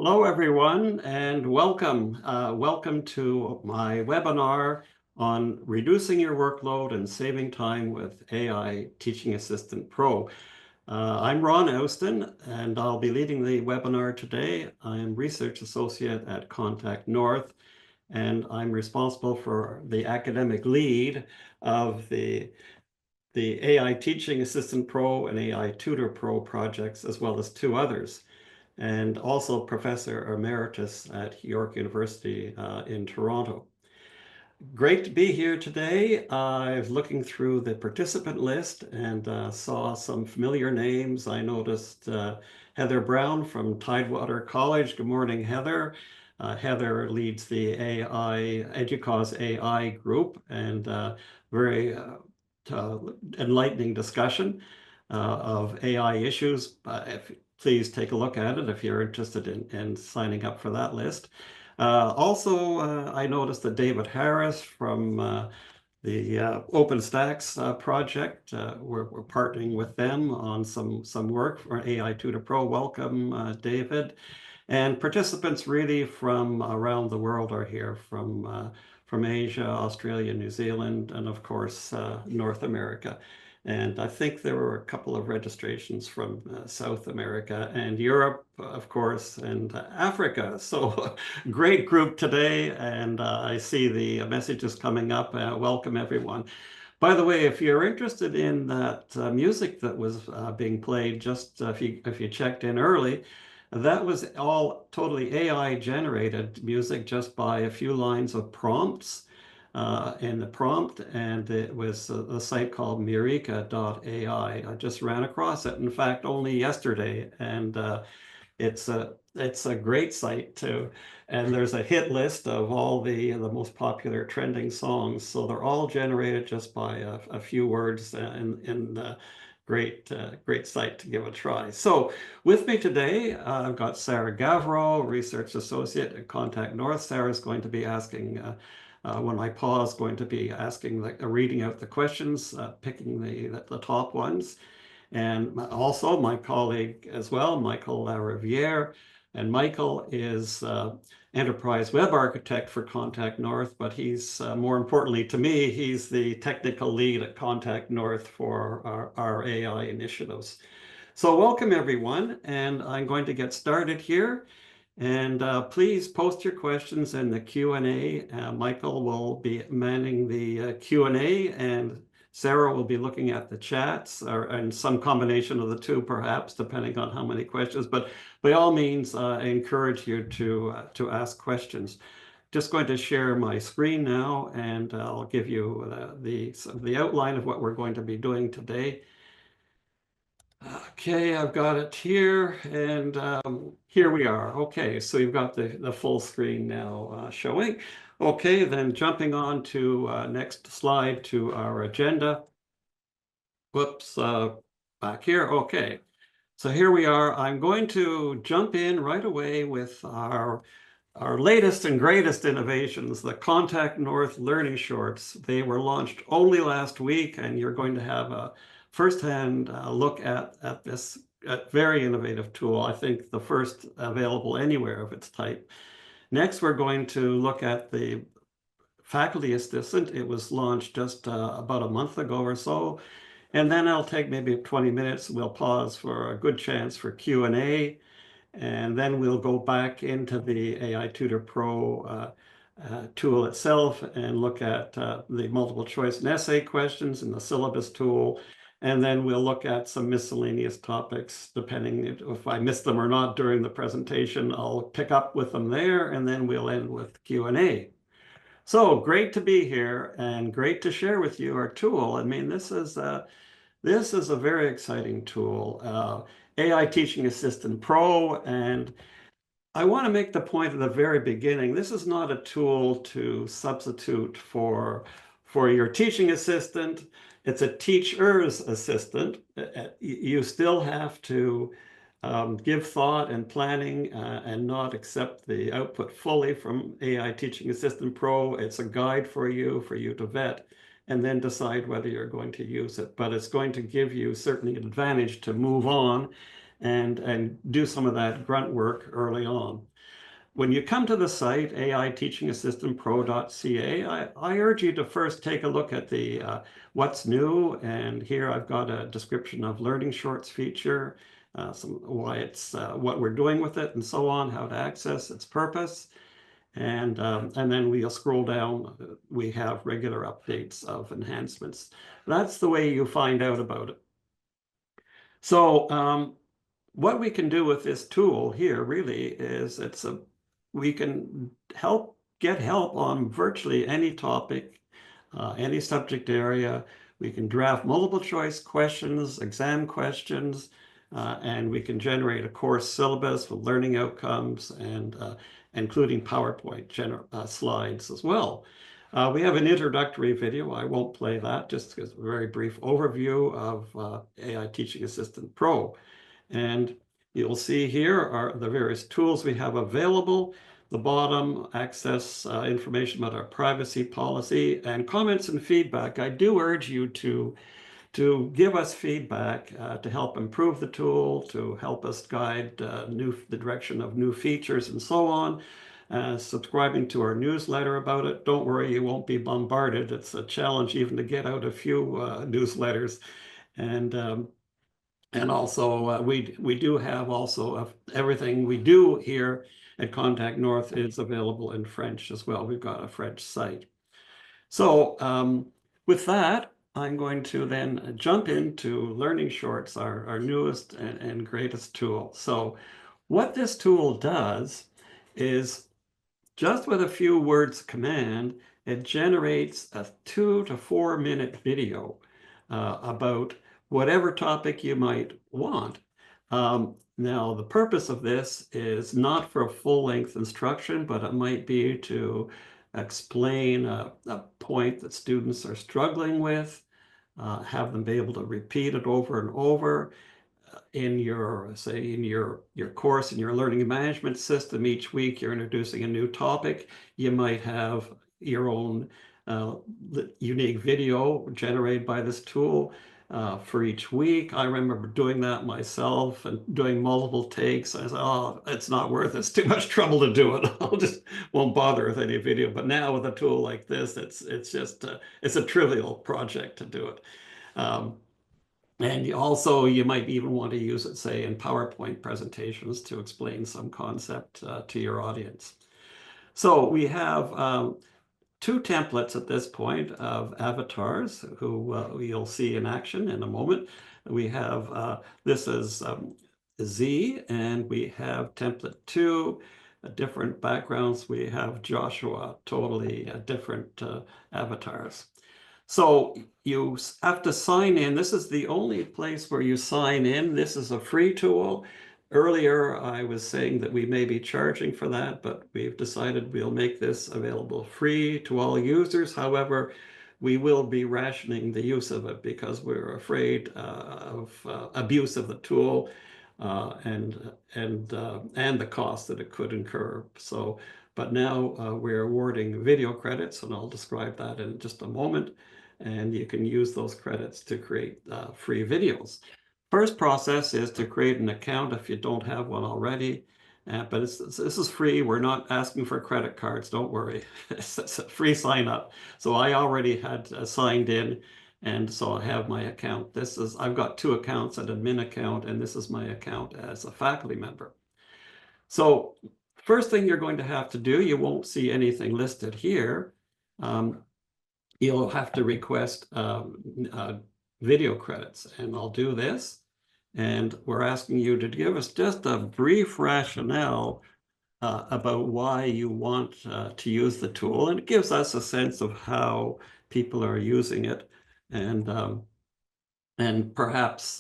Hello, everyone, and welcome. Welcome to my webinar on reducing your workload and saving time with AI Teaching Assistant Pro. I'm Ron Owston, and I'll be leading the webinar today. I'm Research Associate at Contact North, and I'm responsible for the academic lead of the AI Teaching Assistant Pro and AI Tutor Pro projects, as well as two others, and also Professor Emeritus at York University in Toronto. Great to be here today. I was looking through the participant list and saw some familiar names. I noticed Heather Brown from Tidewater College. Good morning, Heather. Heather leads the AI EDUCAUSE AI group, and very enlightening discussion of AI issues. Please take a look at it if you're interested in signing up for that list. I noticed that David Harris from the OpenStax project, we're partnering with them on some work for AI Tutor Pro. Welcome, David. And participants really from around the world are here, from Asia, Australia, New Zealand, and of course, North America. And I think there were a couple of registrations from South America and Europe, of course, and Africa. So great group today. And I see the messages coming up. Welcome, everyone. By the way, if you're interested in that music that was being played, just if you checked in early, that was all totally AI generated music just by a few lines of prompts in the prompt, and it was a site called Murica.ai. I just ran across it, in fact, only yesterday, and it's a great site too. And there's a hit list of all the most popular trending songs. So they're all generated just by a few words in great site to give a try. So with me today, I've got Sarah Gavreau, Research Associate at Contact North. Sarah's going to be asking, when I pause, going to be asking, reading out the questions, picking the top ones. And also my colleague as well, Michael Lariviere. And Michael is Enterprise Web Architect for Contact North, but he's, more importantly to me, he's the technical lead at Contact North for our AI initiatives. So welcome, everyone, and I'm going to get started here. And please post your questions in the Q&A. Michael will be manning the Q&A, and Sarah will be looking at the chats, and some combination of the two, perhaps, depending on how many questions. But by all means, I encourage you to ask questions. Just going to share my screen now, and I'll give you the outline of what we're going to be doing today. Okay, I've got it here, and here we are. Okay, so you've got the full screen now showing. Okay, then jumping on to next slide to our agenda. Whoops, back here. Okay, so here we are. I'm going to jump in right away with our latest and greatest innovations, the Contact North Learning Shorts. They were launched only last week, and you're going to have a firsthand look at this very innovative tool. I think the first available anywhere of its type. Next, we're going to look at the Faculty Assistant. It was launched just about a month ago or so. And then I'll take maybe 20 minutes. We'll pause for a good chance for Q&A. And then we'll go back into the AI Tutor Pro tool itself and look at the multiple choice and essay questions in the syllabus tool. And then we'll look at some miscellaneous topics, depending if I miss them or not during the presentation. I'll pick up with them there, and then we'll end with Q&A. So great to be here and great to share with you our tool. I mean, this is a very exciting tool, AI Teaching Assistant Pro. And I want to make the point at the very beginning, this is not a tool to substitute for your teaching assistant. It's a teacher's assistant. You still have to give thought and planning and not accept the output fully from AI Teaching Assistant Pro. It's a guide for you to vet and then decide whether you're going to use it. But it's going to give you certainly an advantage to move on and do some of that grunt work early on. When you come to the site, aiteachingassistantpro.ca, I urge you to first take a look at the what's new. And here I've got a description of Learning Shorts feature, why it's what we're doing with it, and so on, how to access its purpose. And then we'll scroll down. We have regular updates of enhancements. That's the way you find out about it. So what we can do with this tool here really is we can get help on virtually any topic, any subject area. We can draft multiple choice questions, exam questions, and we can generate a course syllabus with learning outcomes and including PowerPoint slides as well. We have an introductory video. I won't play that, just as a very brief overview of AI Teaching Assistant Pro. And you'll see here are the various tools we have available. The bottom, access information about our privacy policy and comments and feedback. I do urge you to give us feedback to help improve the tool, to help us guide the direction of new features and so on. Subscribing to our newsletter about it. Don't worry, you won't be bombarded. It's a challenge even to get out a few newsletters. And also, we do have also everything we do here at Contact North is available in French as well. We've got a French site. So with that, I'm going to then jump into Learning Shorts, our newest and greatest tool. So what this tool does is just with a few words command, it generates a 2 to 4 minute video about whatever topic you might want. Now, the purpose of this is not for a full-length instruction, but it might be to explain a point that students are struggling with, have them be able to repeat it over and over. In your course, in your learning management system, each week you're introducing a new topic. You might have your own unique video generated by this tool for each week. I remember doing that myself and doing multiple takes. I said, oh, it's not worth it. It's too much trouble to do it. I'll just won't bother with any video. But now with a tool like this, it's just it's a trivial project to do it. And you might even want to use it, say, in PowerPoint presentations to explain some concept to your audience. So we have 2 templates at this point of avatars who you'll see in action in a moment. We have, this is Z, and we have template 2, different backgrounds. We have Joshua, totally different avatars. So you have to sign in. This is the only place where you sign in. This is a free tool. Earlier, I was saying that we may be charging for that, but we've decided we'll make this available free to all users. However, we will be rationing the use of it because we're afraid of abuse of the tool and the cost that it could incur. So, but now we're awarding video credits, and I'll describe that in just a moment. And you can use those credits to create free videos. First process is to create an account if you don't have one already. But this is free. We're not asking for credit cards. Don't worry. It's a free sign up. So I already had signed in, and so I have my account. I've got 2 accounts, an admin account, and this is my account as a faculty member. So first thing you're going to have to do, you won't see anything listed here. You'll have to request video credits, and I'll do this. And we're asking you to give us just a brief rationale about why you want to use the tool. And it gives us a sense of how people are using it, and perhaps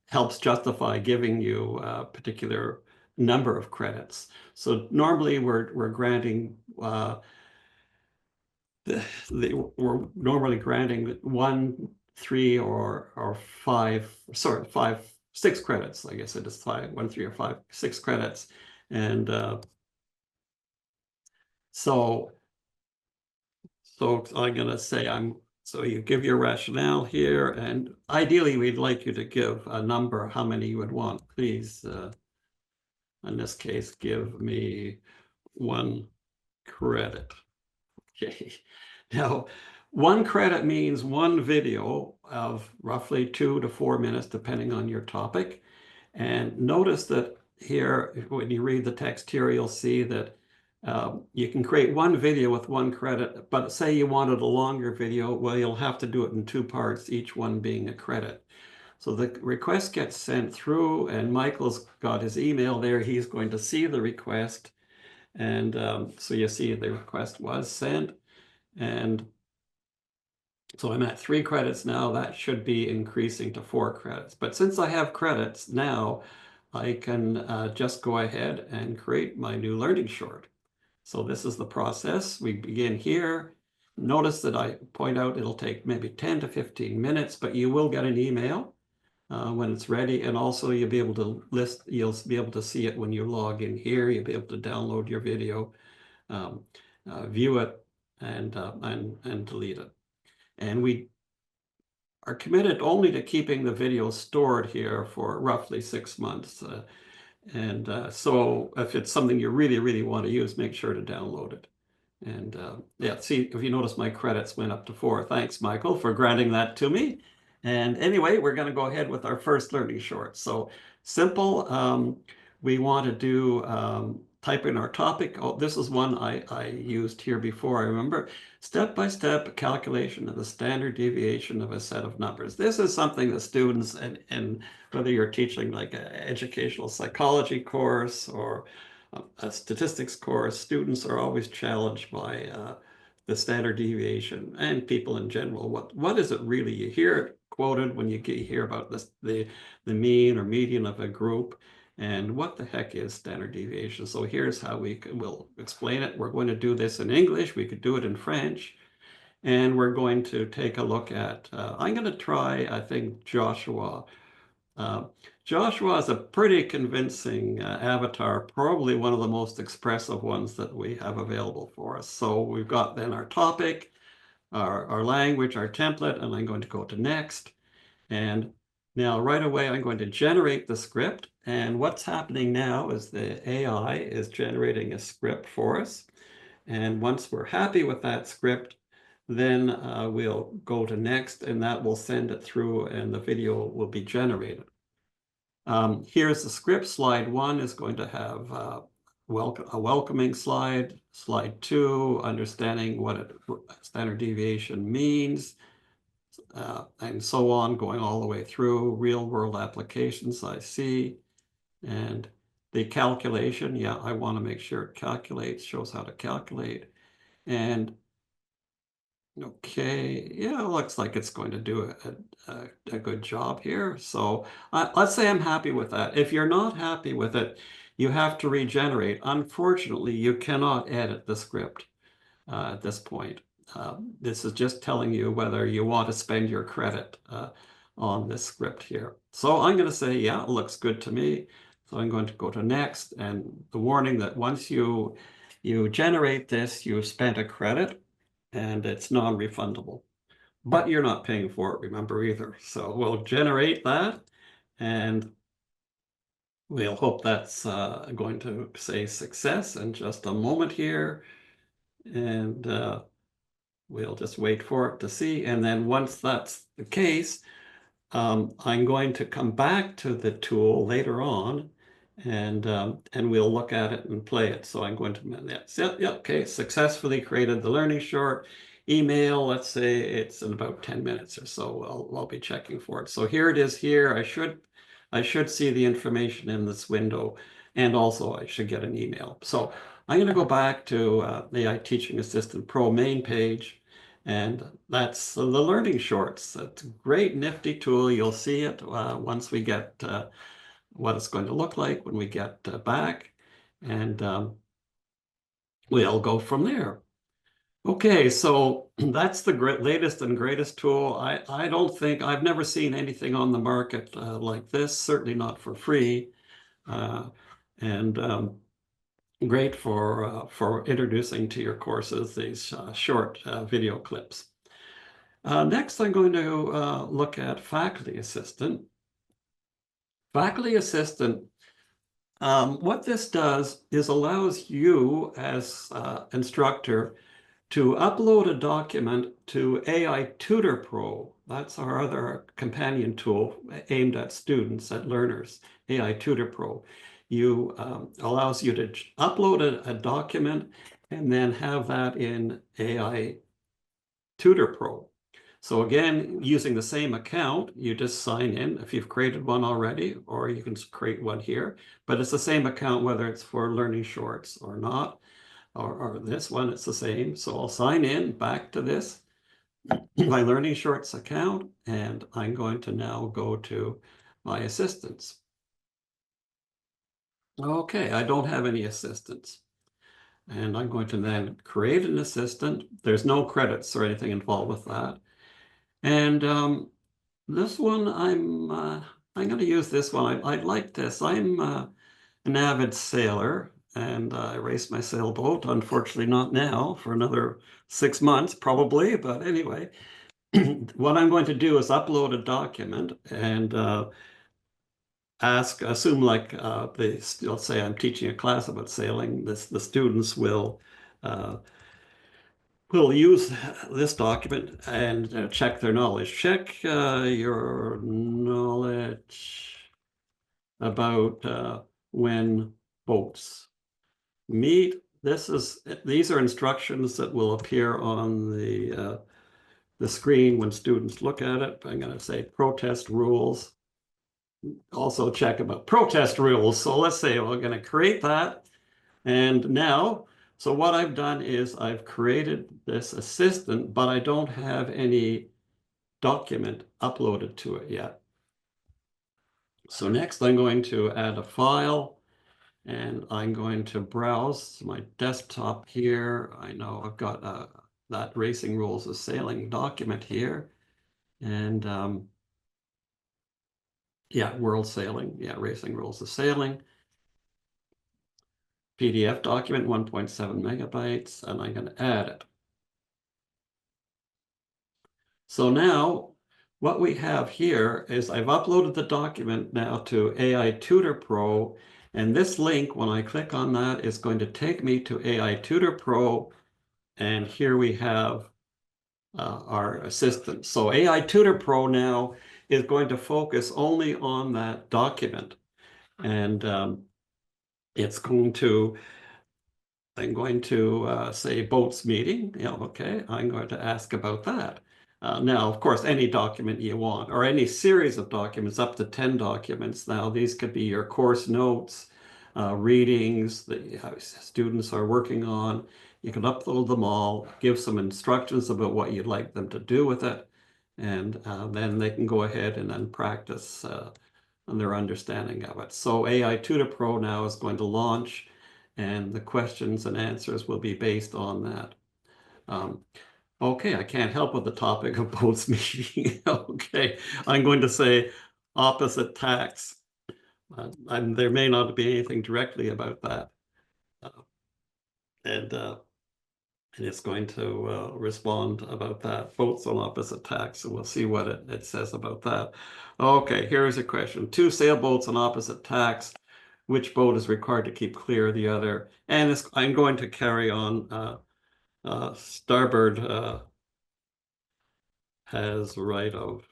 helps justify giving you a particular number of credits. So normally we're granting we're normally granting 1, 3, or 5, sorry, 5, 6 credits. I guess it is 5, 1, 3, or 5, 6 credits. And so I'm going to say So you give your rationale here, and ideally we'd like you to give a number, how many you would want. Please, in this case, give me 1 credit. Okay. Now, 1 credit means 1 video of roughly 2 to 4 minutes, depending on your topic. And notice that here, when you read the text here, you'll see that you can create 1 video with 1 credit, but say you wanted a longer video, well, you'll have to do it in 2 parts, each one being a credit. So the request gets sent through, and Michael's got his email there. He's going to see the request. And so you see the request was sent. And so I'm at 3 credits now. That should be increasing to 4 credits. But since I have credits now, I can just go ahead and create my new learning short. So this is the process. We begin here. Notice that I point out it'll take maybe 10 to 15 minutes, but you will get an email when it's ready. And also you'll be able to you'll be able to see it when you log in here. You'll be able to download your video, view it, and delete it. And we are committed only to keeping the video stored here for roughly 6 months. So if it's something you really, really want to use, make sure to download it. And yeah, see, if you notice my credits went up to 4. Thanks, Michael, for granting that to me. And anyway, we're going to go ahead with our first learning short. So simple. We want to do type in our topic. Oh, this is one I used here before, I remember. Step-by-step calculation of the standard deviation of a set of numbers. This is something that students, and whether you're teaching like an educational psychology course or a statistics course, students are always challenged by the standard deviation, and people in general. What is it really? You hear it quoted when you hear about this, the mean or median of a group, and what the heck is standard deviation? So here's how we'll explain it. We're going to do this in English. We could do it in French. And we're going to take a look at, I'm going to try, I think, Joshua. Joshua is a pretty convincing avatar, probably one of the most expressive ones that we have available for us. So we've got then our topic, our language, our template, and I'm going to go to next. And now right away, I'm going to generate the script. And what's happening now is the AI is generating a script for us. And once we're happy with that script, then we'll go to next, and that will send it through, and the video will be generated. Here's the script. Slide 1 is going to have a welcoming slide. Slide 2, understanding what standard deviation means, and so on, going all the way through. Real world applications, I see. And the calculation, yeah, I want to make sure it calculates, shows how to calculate. And okay, yeah, it looks like it's going to do a good job here. So let's say I'm happy with that. If you're not happy with it, you have to regenerate. Unfortunately, you cannot edit the script at this point. This is just telling you whether you want to spend your credit on this script here. So I'm going to say, yeah, it looks good to me. So I'm going to go to next, and the warning that once you generate this, you've spent a credit, and it's non-refundable. But you're not paying for it, remember, either. So we'll generate that, and we'll hope that's going to say success in just a moment here. And we'll just wait for it to see. And then once that's the case, I'm going to come back to the tool later on, and we'll look at it and play it. So I'm going to, yeah, okay, successfully created the learning short. Email, let's say it's in about 10 minutes or so. I'll be checking for it. So here it is here. I should see the information in this window, and also I should get an email. So I'm going to go back to AI Teaching Assistant Pro main page. And that's the learning shorts. It's a great nifty tool. You'll see it once we get what it's going to look like when we get back. And we'll go from there. Okay, so that's the latest and greatest tool. I don't think, I've never seen anything on the market like this, certainly not for free. Great for introducing to your courses these short video clips. Next, I'm going to look at Faculty Assistant. Faculty Assistant, what this does is allows you as instructor to upload a document to AI Tutor Pro. That's our other companion tool aimed at students, at learners, AI Tutor Pro. Allows you to upload a document and then have that in AI Tutor Pro. So again, using the same account, you just sign in if you've created one already, or you can create one here, but it's the same account whether it's for Learning Shorts or not, or this one, it's the same. So I'll sign in back to this, my Learning Shorts account, and I'm going to now go to my assistants. Okay, I don't have any assistants. And I'm going to then create an assistant. There's no credits or anything involved with that. And this one, I'm going to use this one. I like this. I'm an avid sailor, and I race my sailboat. Unfortunately, not now, for another 6 months, probably. But anyway, what I'm going to do is upload a document and assume like let's say I'm teaching a class about sailing. The students uh, will use this document and check their knowledge. Check your knowledge about when boats meet. These are instructions that will appear on the screen when students look at it. I'm going to say protest rules. Also check about protest rules. So let's say we're going to create that. And now, so what I've done is I've created this assistant, but I don't have any document uploaded to it yet. So next I'm going to add a file, and I'm going to browse my desktop here. I know I've got that Racing Rules of Sailing document here. And yeah, World Sailing, yeah, Racing Rules of Sailing. PDF document, 1.7 megabytes, and I'm going to add it. So now what we have here is I've uploaded the document now to AI Tutor Pro, and this link, when I click on that, is going to take me to AI Tutor Pro, and here we have our assistant. So AI Tutor Pro now is going to focus only on that document, and it's going to I'm going to say boats meeting. Yeah, okay. I'm going to ask about that. Now, of course, any document you want, or any series of documents, up to 10 documents. Now, these could be your course notes, readings that students are working on. You can upload them all, give some instructions about what you'd like them to do with it, and then they can go ahead and then practice on their understanding of it. So AI Tutor Pro now is going to launch, and the questions and answers will be based on that. Okay, I can't help with the topic of boats meeting. Okay, I'm going to say opposite tax. There may not be anything directly about that. And it's going to respond about that. Boats on opposite tax, and we'll see what it says about that. Okay, here's a question. 2 sailboats on opposite tax. Which boat is required to keep clear of the other? And I'm going to carry on. Starboard has right of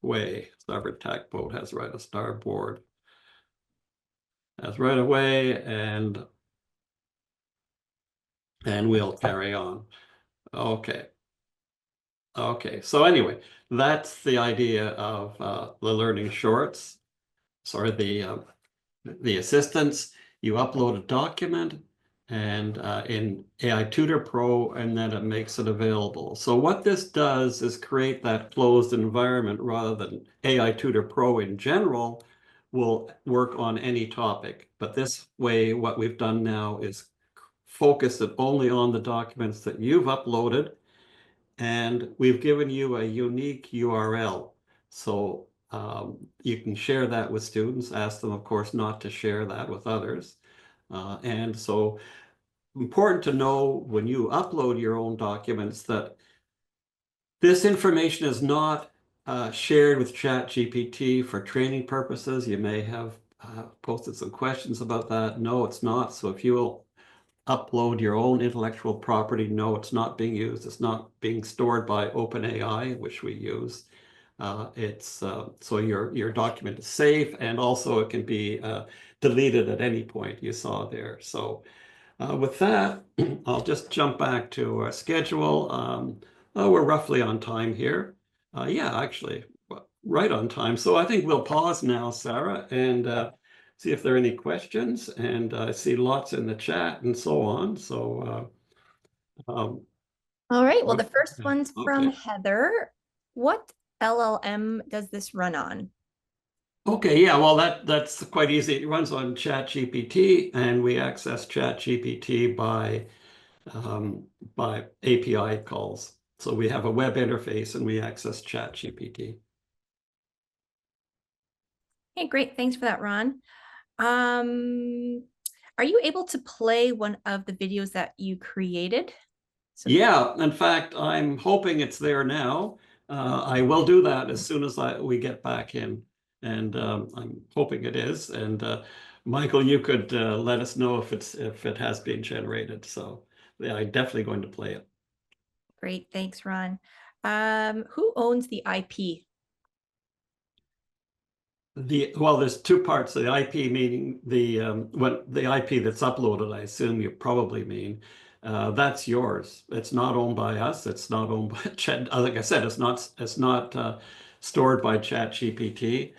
way. Starboard tack boat has right of starboard. Has right of way, and we'll carry on. Okay. Okay. So anyway, that's the idea of the learning shorts. Sorry, the assistants. You upload a document and in AI Tutor Pro, and then it makes it available. So what this does is create that closed environment rather than AI Tutor Pro in general will work on any topic. But this way, what we've done now is focus it only on the documents that you've uploaded, and we've given you a unique URL. So you can share that with students, ask them, of course, not to share that with others. And so important to know when you upload your own documents that This information is not shared with ChatGPT for training purposes. You may have posted some questions about that. No, it's not. So if you will upload your own intellectual property, no, it's not being used. It's not being stored by OpenAI, which we use. So your document is safe, and also it can be deleted at any point, you saw there. So with that, I'll just jump back to our schedule. We're roughly on time here. Yeah, actually, right on time. So I think we'll pause now, Sarah, and see if there are any questions. And I see lots in the chat and so on. So, all right. Well, the first one's from okay. Heather. What LLM does this run on? Okay, yeah, well, that's quite easy. It runs on ChatGPT, and we access ChatGPT by API calls. So we have a web interface and we access ChatGPT. Okay, great. Thanks for that, Ron. Are you able to play one of the videos that you created? Yeah, in fact, I'm hoping it's there now. I will do that as soon as we get back in, and I'm hoping it is. And Michael, you could let us know if it has been generated. So yeah, I'm definitely going to play it. Great, thanks, Ron. Who owns the IP? Well, there's two parts. The IP meaning the IP that's uploaded, I assume you probably mean. That's yours. It's not owned by us. It's not owned by Chat. Like I said, it's not stored by ChatGPT.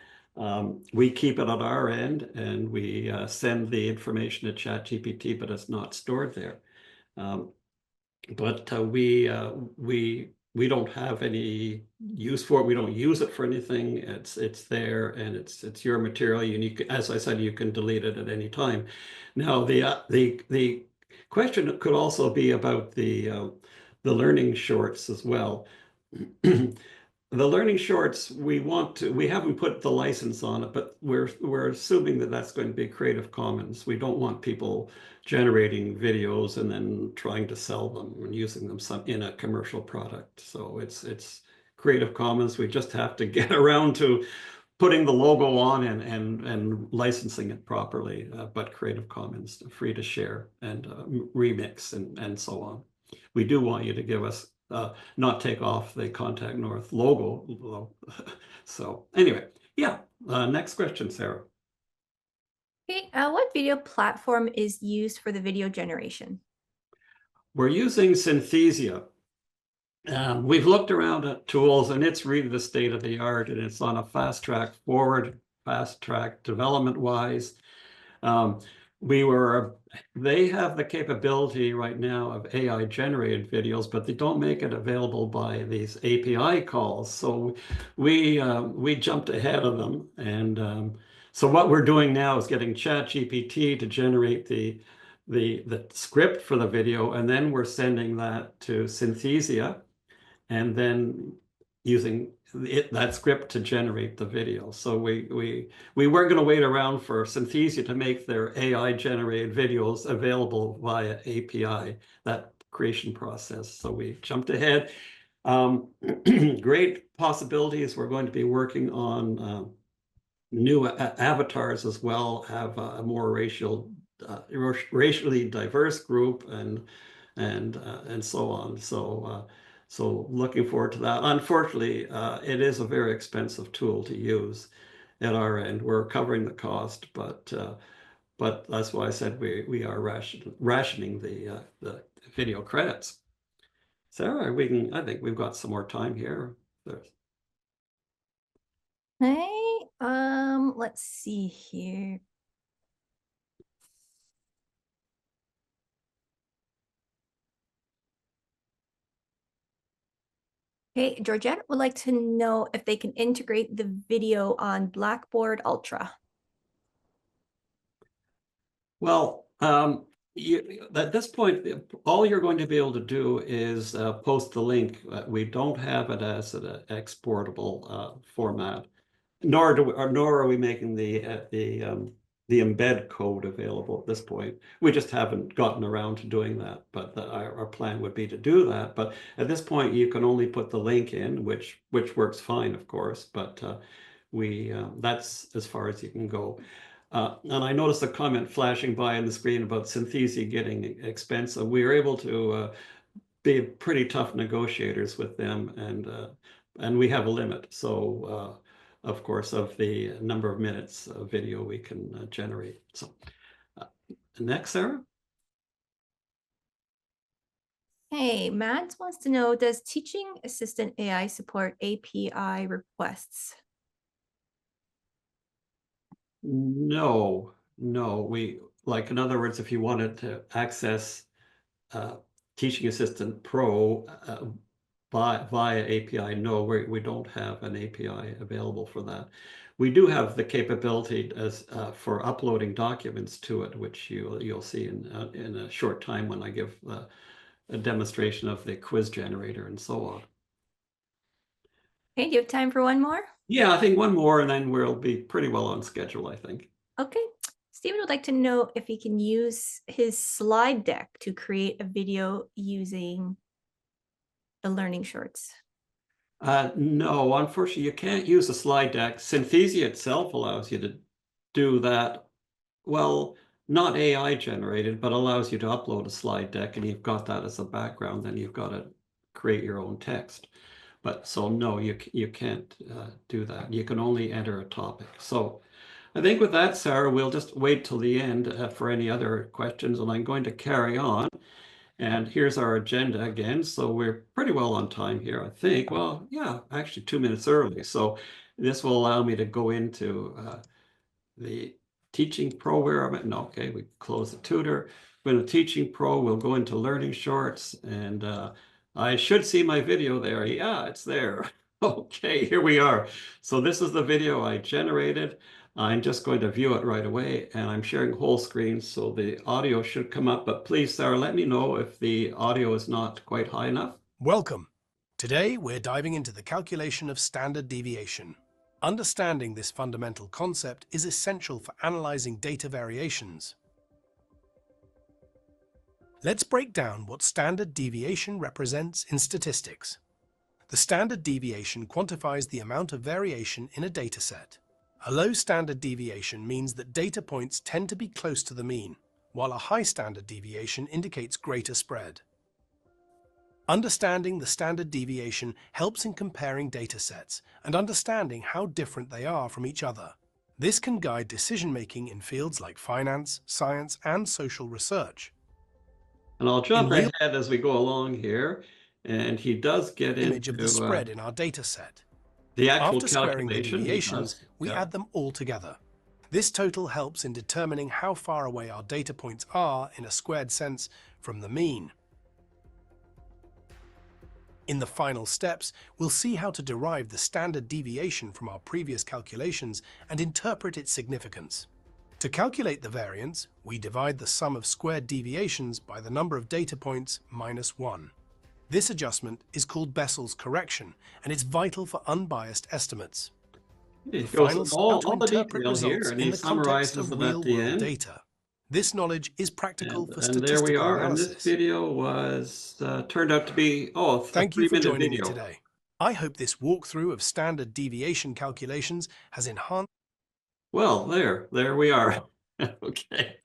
We keep it on our end, and we send the information to ChatGPT, but it's not stored there. But we don't have any use for it. We don't use it for anything. It's there, and it's your material. As I said, you can delete it at any time. Now the question could also be about the learning shorts as well. The learning shorts, we haven't put the license on it, but we're assuming that that's going to be Creative Commons. We don't want people generating videos and then trying to sell them and using them in a commercial product. So it's Creative Commons. We just have to get around to putting the logo on and licensing it properly. But Creative Commons, free to share and remix and so on. We do want you to give us not take off the Contact North logo. So anyway, yeah. Next question, Sarah. Okay, what video platform is used for the video generation? We're using Synthesia. We've looked around at tools, and it's really the state of the art, and it's on a fast track forward, fast track development-wise. They have the capability right now of AI generated videos, but they don't make it available by these API calls. So we jumped ahead of them, and so what we're doing now is getting ChatGPT to generate the script for the video, and then we're sending that to Synthesia, and then using that script to generate the video. So we weren't going to wait around for Synthesia to make their AI generated videos available via API, that creation process. So we jumped ahead. Great possibilities. We're going to be working on new avatars as well, have a more racially diverse group and so on. So looking forward to that. Unfortunately, it is a very expensive tool to use at our end. We're covering the cost, but that's why I said we are rationing the video credits. Sarah, I think we've got some more time here. Hey, let's see here. Okay, Georgette would like to know if they can integrate the video on Blackboard Ultra. Well, at this point, all you're going to be able to do is post the link. We don't have it as an exportable format, nor are we making the embed code available at this point. We just haven't gotten around to doing that, but our plan would be to do that. But at this point, you can only put the link in, which works fine, of course, but that's as far as you can go. And I noticed a comment flashing by on the screen about Synthesia getting expensive. We were able to be pretty tough negotiators with them, and we have a limit. So, of course, of the number of minutes of video we can generate. So, next, Sarah. Hey, Matt wants to know, does Teaching Assistant AI support API requests? No, in other words, if you wanted to access Teaching Assistant Pro via API, no, we don't have an API available for that. We do have the capability as for uploading documents to it, which you'll see in a short time when I give a demonstration of the quiz generator and so on. Okay, do you have time for one more? Yeah, I think one more, and then we'll be pretty well on schedule, I think. Okay. Stephen would like to know if he can use his slide deck to create a video using the learning shorts. No, unfortunately, you can't use a slide deck. Synthesia itself allows you to do that. Well, not AI generated, but allows you to upload a slide deck, and you've got that as a background. Then you've got to create your own text. But so no, you can't do that. You can only enter a topic. So I think with that, Sarah, we'll just wait till the end for any other questions, and I'm going to carry on. And here's our agenda again. So we're pretty well on time here, I think. Well, yeah, actually 2 minutes early. So this will allow me to go into the Teaching Pro. Where am I? No, okay, we close the tutor. We're in the Teaching Pro. We'll go into Learning Shorts, and I should see my video there. Yeah, it's there. Okay, here we are. So this is the video I generated. I'm just going to view it right away, and I'm sharing whole screen, so the audio should come up. But please, Sarah, let me know if the audio is not quite high enough. Welcome. Today, we're diving into the calculation of standard deviation. Understanding this fundamental concept is essential for analyzing data variations. Let's break down what standard deviation represents in statistics. The standard deviation quantifies the amount of variation in a dataset. A low standard deviation means that data points tend to be close to the mean, while a high standard deviation indicates greater spread. Understanding the standard deviation helps in comparing datasets and understanding how different they are from each other. This can guide decision-making in fields like finance, science, and social research. And I'll jump ahead as we go along here. And he does get image into of the spread in our dataset. the actual After squaring the calculation. deviations, we add them all together. This total helps in determining how far away our data points are in a squared sense from the mean. In the final steps, we'll see how to derive the standard deviation from our previous calculations and interpret its significance. To calculate the variance, we divide the sum of squared deviations by the number of data points minus 1. This adjustment is called Bessel's correction, and it's vital for unbiased estimates. He The goes final all step to the interpret detail here, results and in he the context summarizes of them at the real-world end. data. This knowledge is practical for And there we statistical are. And this analysis. video was turned out to be a Thank you for 3-minute joining video. me today. I hope this walkthrough of standard deviation calculations has enhanced. Well, there we are. Okay.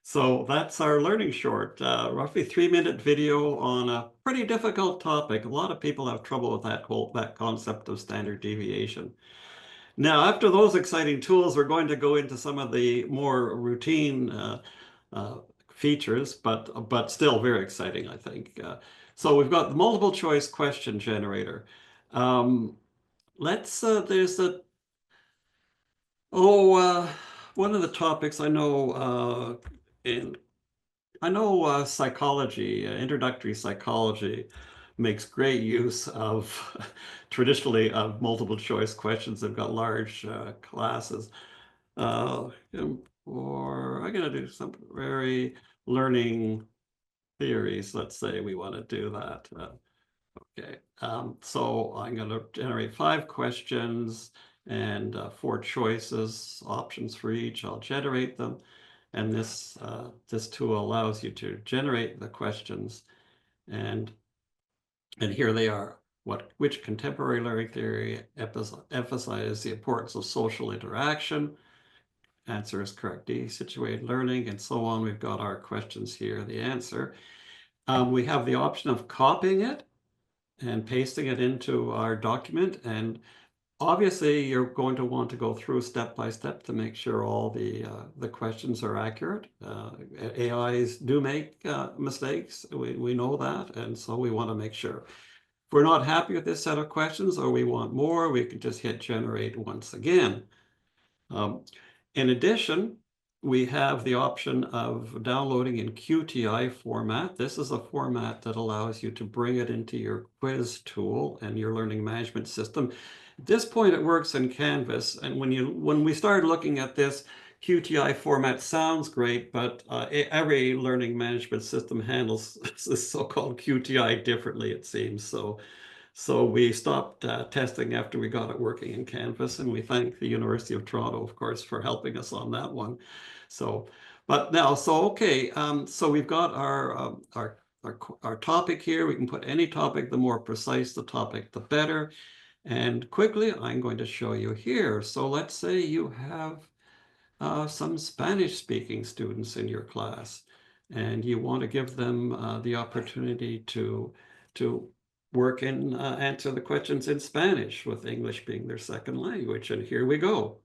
So that's our learning short, roughly 3-minute video on a pretty difficult topic. A lot of people have trouble with that concept of standard deviation. Now, after those exciting tools, we're going to go into some of the more routine features, but still very exciting, I think. So we've got the multiple choice question generator. There's one of the topics I know psychology, introductory psychology makes great use of traditionally of multiple choice questions. They've got large classes. Or I'm going to do some very learning theories. Let's say we want to do that. Okay. So I'm going to generate 5 questions and 4 choices, options for each. I'll generate them. And this tool allows you to generate the questions. And here they are. Which contemporary learning theory emphasizes the importance of social interaction? Answer is correct D, situated learning, and so on. We've got our questions here, the answer. We have the option of copying it and pasting it into our document. And obviously, you're going to want to go through step by step to make sure all the questions are accurate. AIs do make mistakes. We know that, and so we want to make sure. If we're not happy with this set of questions or we want more, we can just hit generate once again. In addition, we have the option of downloading in QTI format. This is a format that allows you to bring it into your quiz tool and your learning management system. At this point, it works in Canvas. And when we started looking at this, QTI format sounds great, but every learning management system handles this so-called QTI differently, it seems. So we stopped testing after we got it working in Canvas, and we thank the University of Toronto, of course, for helping us on that one. So we've got our topic here. We can put any topic. The more precise the topic, the better. And quickly, I'm going to show you here. So let's say you have some Spanish-speaking students in your class, and you want to give them the opportunity to work and answer the questions in Spanish, with English being their second language. And here we go.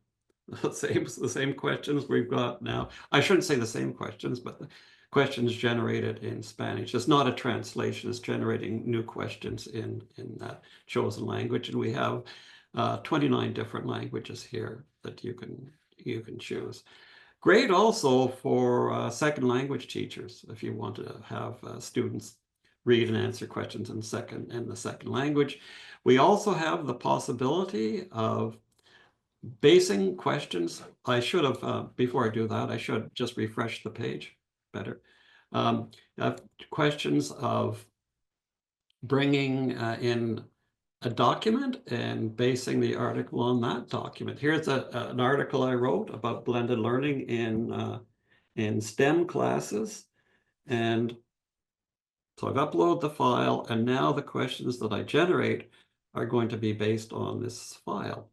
The same questions we've got now. I shouldn't say the same questions, but the questions generated in Spanish. It's not a translation. It's generating new questions in that chosen language. And we have 29 different languages here that you can choose. Great also for second language teachers, if you want to have students read and answer questions in the second language. We also have the possibility of basing questions. I should have, before I do that, I should just refresh the page better. Questions of bringing in a document and basing the article on that document. Here's an article I wrote about blended learning in STEM classes. And so I've uploaded the file, and now the questions that I generate are going to be based on this file.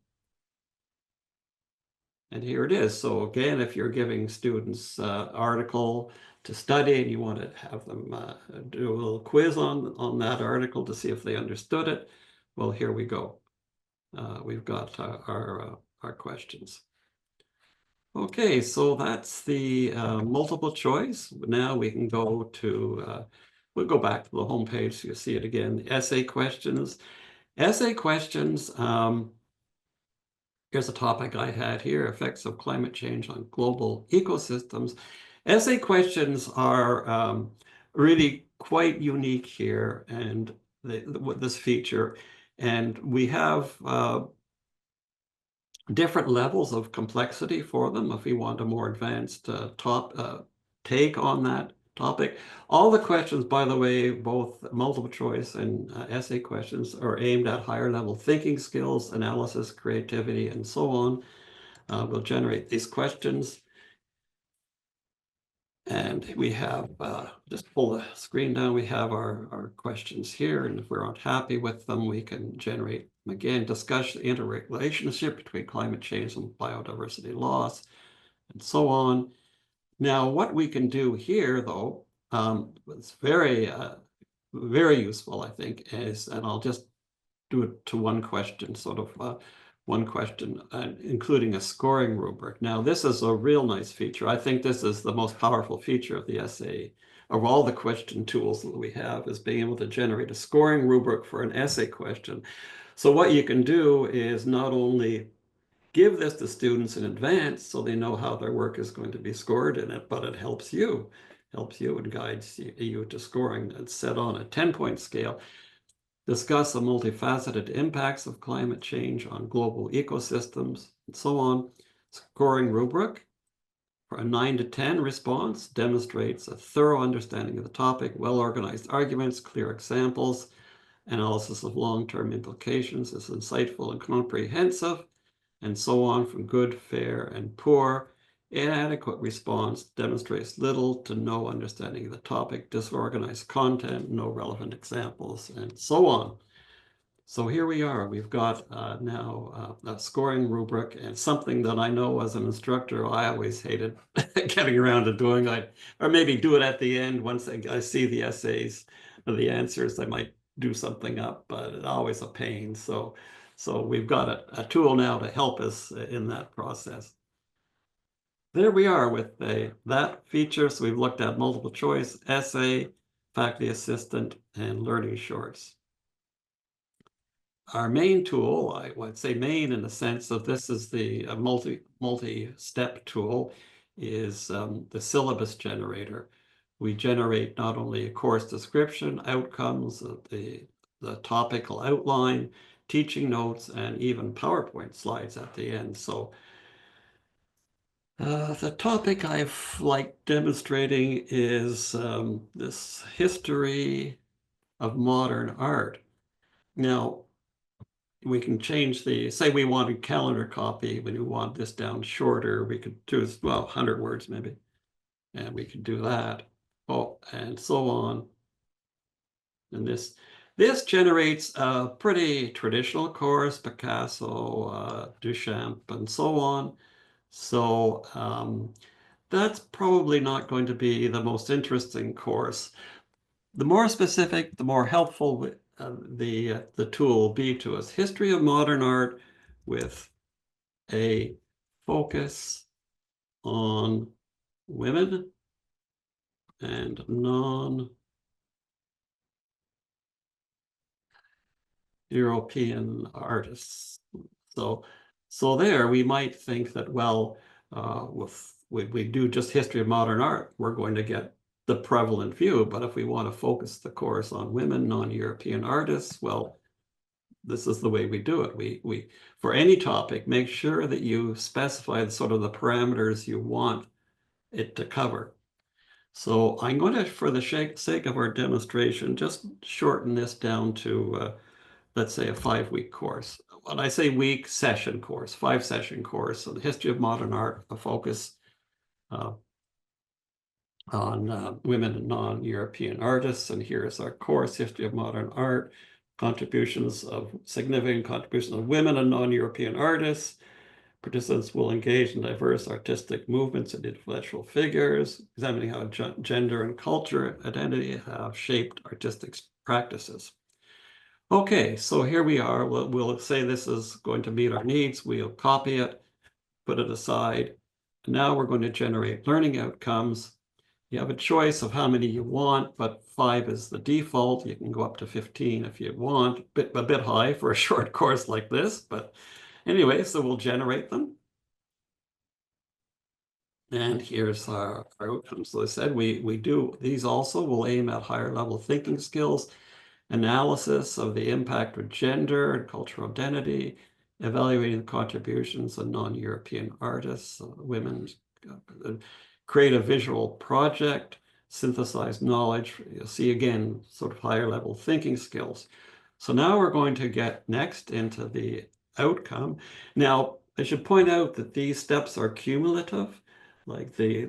And here it is. So again, if you're giving students article to study and you want to have them do a little quiz on that article to see if they understood it, well, here we go. We've got our questions. Okay, so that's the multiple choice. Now we can go to, we'll go back to the home page so you see it again. The essay questions. Essay questions, here's a topic I had here, effects of climate change on global ecosystems. Essay questions are really quite unique here, and with this feature. And we have different levels of complexity for them if we want a more advanced take on that topic. All the questions, by the way, both multiple choice and essay questions, are aimed at higher level thinking skills, analysis, creativity, and so on. We'll generate these questions. And we have, just pull the screen down, we have our questions here. And if we're not happy with them, we can generate, again, discuss the interrelationship between climate change and biodiversity loss, and so on. Now, what we can do here, though, it's very, very useful, I think, is, and I'll just do it to one question, sort of one question, including a scoring rubric. Now, this is a real nice feature. I think this is the most powerful feature of the essay, of all the question tools that we have, is being able to generate a scoring rubric for an essay question. So what you can do is not only give this to students in advance so they know how their work is going to be scored in it, but it helps you and guides you to scoring. It's set on a 10-point scale. Discuss the multifaceted impacts of climate change on global ecosystems, and so on. Scoring rubric for a 9 to 10 response demonstrates a thorough understanding of the topic, well-organized arguments, clear examples, analysis of long-term implications is insightful and comprehensive. and so on from good, fair, and poor. Inadequate response demonstrates little to no understanding of the topic, disorganized content, no relevant examples, and so on. So here we are. We've got now a scoring rubric, and something that I know as an instructor I always hated getting around to doing. Or maybe do it at the end once I see the essays or the answers. I might do something up, but it's always a pain. So we've got a tool now to help us in that process. There we are with that feature. So we've looked at multiple choice, essay, faculty assistant, and learning shorts. Our main tool, I would say main in the sense of this is the multi-step tool, is the syllabus generator. We generate not only a course description, outcomes, the topical outline, teaching notes, and even PowerPoint slides at the end. So the topic I've liked demonstrating is this history of modern art. Now, we can change say we wanted calendar copy, when we want this down shorter, we could do, well, 100 words maybe, and we could do that. Oh, and so on. And this generates a pretty traditional course, Picasso, Duchamp, and so on. So that's probably not going to be the most interesting course. The more specific, the more helpful the tool will be to us. History of modern art with a focus on women and non-European artists. So there we might think that, well, if we do just history of modern art, we're going to get the prevalent view. But if we want to focus the course on women, non-European artists, well, this is the way we do it. We for any topic, make sure that you specify sort of the parameters you want it to cover. So I'm going to, for the sake of our demonstration, just shorten this down to, let's say, a 5-week course. When I say week, session course, 5-session course. So the history of modern art, a focus on women and non-European artists. And here's our course, History of Modern Art, significant contributions of women and non-European artists. Participants will engage in diverse artistic movements and intellectual figures, examining how gender and culture identity have shaped artistic practices. Okay, so here we are. We'll say this is going to meet our needs. We'll copy it, put it aside. Now we're going to generate learning outcomes. You have a choice of how many you want, but 5 is the default. You can go up to 15 if you want, a bit high for a short course like this. But anyway, so we'll generate them. And here's our outcomes. So I said we do these also will aim at higher level thinking skills, analysis of the impact of gender and cultural identity, evaluating the contributions of non-European artists, women, create a visual project, synthesize knowledge. You'll see again, sort of higher level thinking skills. So now we're going to get next into the outcome. Now, I should point out that these steps are cumulative. Like the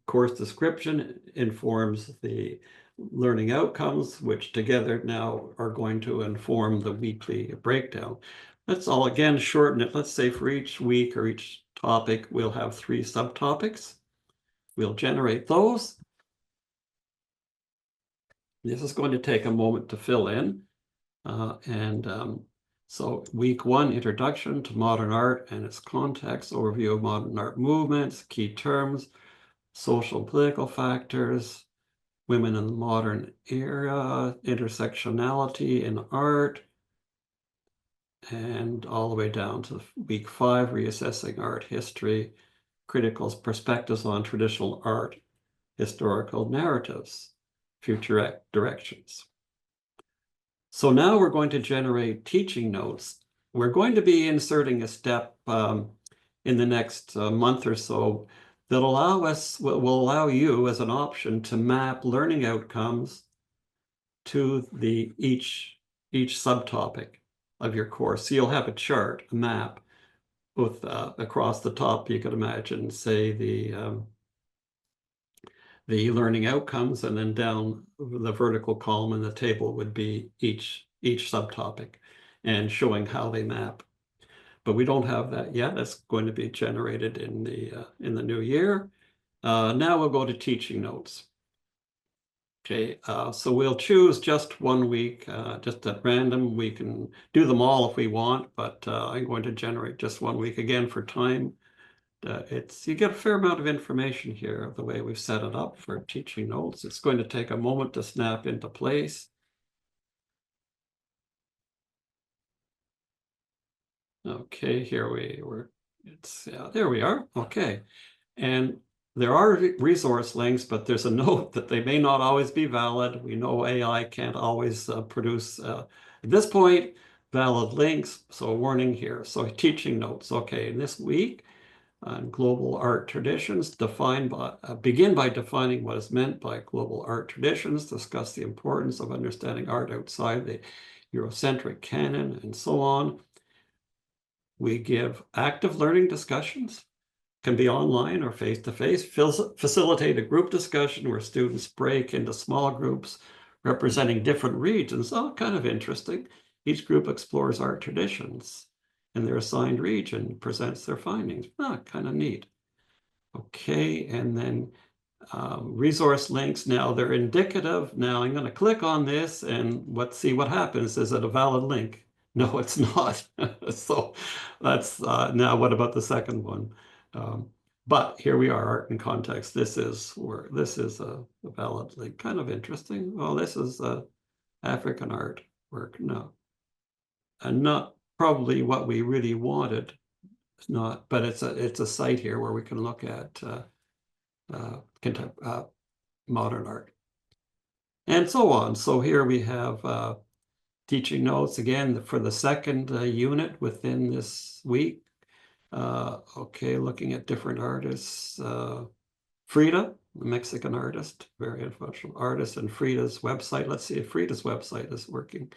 course description informs the learning outcomes, which together now are going to inform the weekly breakdown. Let's all again shorten it. Let's say for each week or each topic, we'll have 3 subtopics. We'll generate those. This is going to take a moment to fill in. So week 1, introduction to modern art and its context, overview of modern art movements, key terms, social and political factors, women in the modern era, intersectionality in art, and all the way down to week 5, reassessing art history, critical perspectives on traditional art, historical narratives, future directions. So now we're going to generate teaching notes. We're going to be inserting a step in the next month or so that will allow you as an option to map learning outcomes to each subtopic of your course. So you'll have a chart, a map, with across the top, you could imagine, say, the learning outcomes, and then down the vertical column in the table would be each subtopic and showing how they map. But we don't have that yet. That's going to be generated in the new year. Now we'll go to teaching notes. Okay, so we'll choose just 1 week, just at random. We can do them all if we want, but I'm going to generate just 1 week again for time. You get a fair amount of information here the way we've set it up for teaching notes. It's going to take a moment to snap into place. Okay, here we were. There we are. Okay, and there are resource links, but there's a note that they may not always be valid. We know AI can't always produce, at this point, valid links. So a warning here. So teaching notes. Okay, in this week, on global art traditions, begin by defining what is meant by global art traditions, discuss the importance of understanding art outside the Eurocentric canon, and so on. We give active learning discussions, can be online or face-to-face, facilitate a group discussion where students break into small groups representing different regions. Oh, kind of interesting. Each group explores art traditions in their assigned region, presents their findings. Oh, kind of neat. Okay, and then resource links. Now they're indicative. Now I'm going to click on this and let's see what happens. Is it a valid link? No, it's not. So that's now what about the second one? But here we are, art and context. This is a valid link. Kind of interesting. Well, this is African art work. No, and not probably what we really wanted. It's not, but it's a site here where we can look at modern art and so on. So here we have teaching notes again for the second unit within this week. Okay, looking at different artists. Frida, the Mexican artist, very influential artist, and Frida's website. Let's see if Frida's website is working.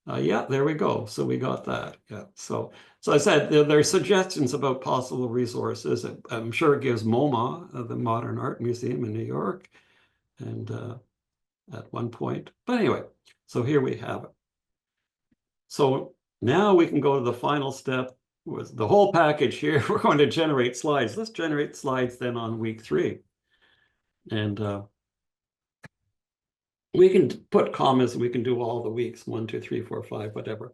Yeah, there we go. So we got that. Yeah. So I said there are suggestions about possible resources. I'm sure it gives MoMA, the Modern Art Museum in New York, and at one point. But anyway, so here we have it. So now we can go to the final step with the whole package here. We're going to generate slides. Let's generate slides then on week 3. And we can put commas, we can do all the weeks, 1, 2, 3, 4, 5, whatever.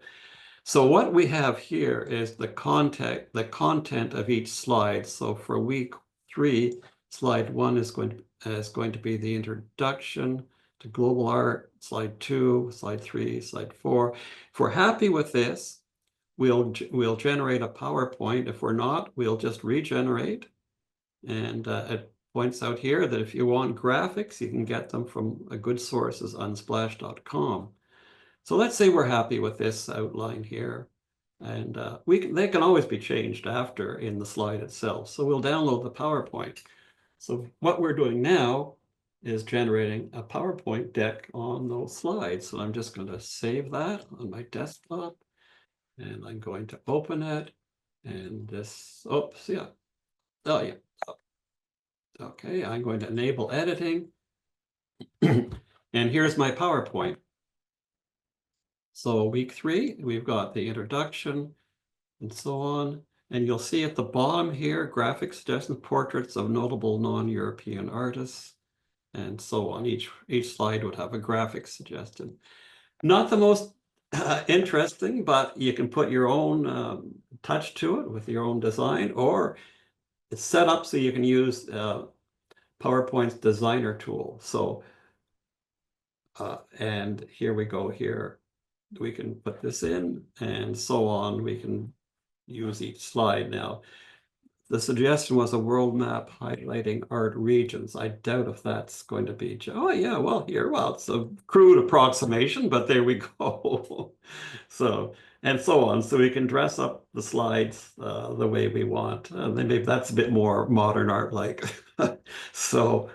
So what we have here is the content of each slide. So for week 3, slide 1 is going to be the introduction to global art. Slide 2, slide 3, slide 4. If we're happy with this, we'll generate a PowerPoint. If we're not, we'll just regenerate. And it points out here that if you want graphics, you can get them from good sources, unsplash.com. So let's say we're happy with this outline here, and they can always be changed after in the slide itself. So we'll download the PowerPoint. So what we're doing now is generating a PowerPoint deck on those slides. So I'm just going to save that on my desktop, and I'm going to open it. And this, oops, yeah. Oh, yeah. Okay, I'm going to enable editing. And here's my PowerPoint. So week 3, we've got the introduction and so on. And you'll see at the bottom here, graphic suggestions, portraits of notable non-European artists, and so on. Each slide would have a graphic suggestion. Not the most interesting, but you can put your own touch to it with your own design, or it's set up so you can use PowerPoint's designer tool. So, and here we go here. We can put this in and so on. We can use each slide now. The suggestion was a world map highlighting art regions. I doubt if that's going to be, oh yeah, well here, well, it's a crude approximation, but there we go. So, and so on. So we can dress up the slides the way we want. Then maybe that's a bit more modern art-like. So,